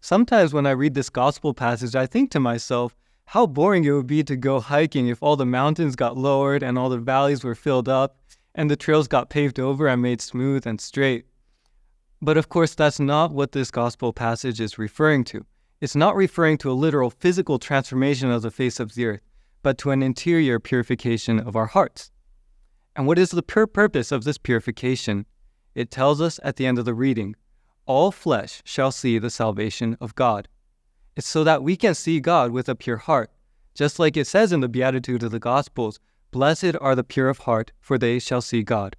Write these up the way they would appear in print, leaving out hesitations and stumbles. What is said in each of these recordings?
Sometimes when I read this gospel passage, I think to myself, how boring it would be to go hiking if all the mountains got lowered and all the valleys were filled up and the trails got paved over and made smooth and straight. But of course, that's not what this gospel passage is referring to. It's not referring to a literal physical transformation of the face of the earth, but to an interior purification of our hearts. And what is the purpose of this purification? It tells us at the end of the reading, all flesh shall see the salvation of God. It's so that we can see God with a pure heart. Just like it says in the Beatitude of the Gospels, blessed are the pure of heart, for they shall see God.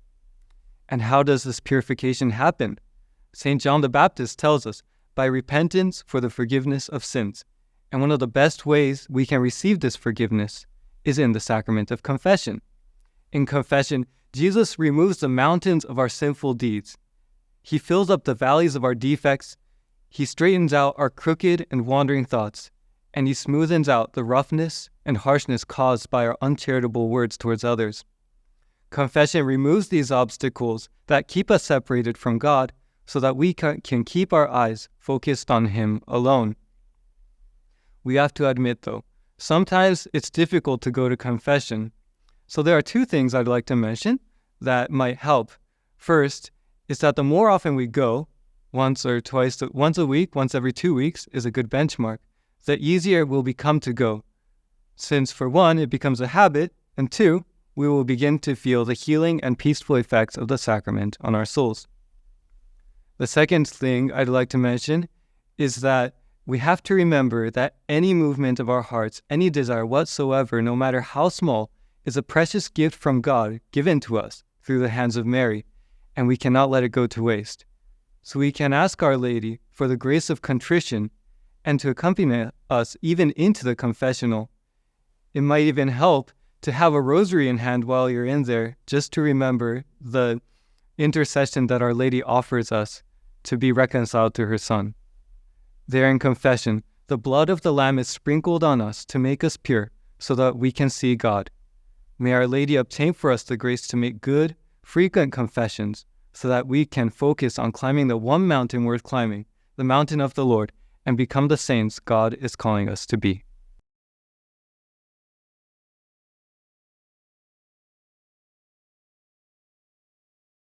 And how does this purification happen? St. John the Baptist tells us, by repentance for the forgiveness of sins. And one of the best ways we can receive this forgiveness is in the sacrament of confession. In confession, Jesus removes the mountains of our sinful deeds. He fills up the valleys of our defects. He straightens out our crooked and wandering thoughts, and he smoothens out the roughness and harshness caused by our uncharitable words towards others. Confession removes these obstacles that keep us separated from God so that we can keep our eyes focused on Him alone. We have to admit, though, sometimes it's difficult to go to confession. So there are two things I'd like to mention that might help. First is that the more often we go, once or twice, once a week, once every 2 weeks is a good benchmark, the easier it will become to go. Since for one, it becomes a habit, and two, we will begin to feel the healing and peaceful effects of the sacrament on our souls. The second thing I'd like to mention is that we have to remember that any movement of our hearts, any desire whatsoever, no matter how small, is a precious gift from God given to us through the hands of Mary, and we cannot let it go to waste. So we can ask Our Lady for the grace of contrition and to accompany us even into the confessional. It might even help to have a rosary in hand while you're in there, just to remember the intercession that Our Lady offers us to be reconciled to her Son. There in confession, the blood of the Lamb is sprinkled on us to make us pure so that we can see God. May Our Lady obtain for us the grace to make good, frequent confessions so that we can focus on climbing the one mountain worth climbing, the mountain of the Lord, and become the saints God is calling us to be.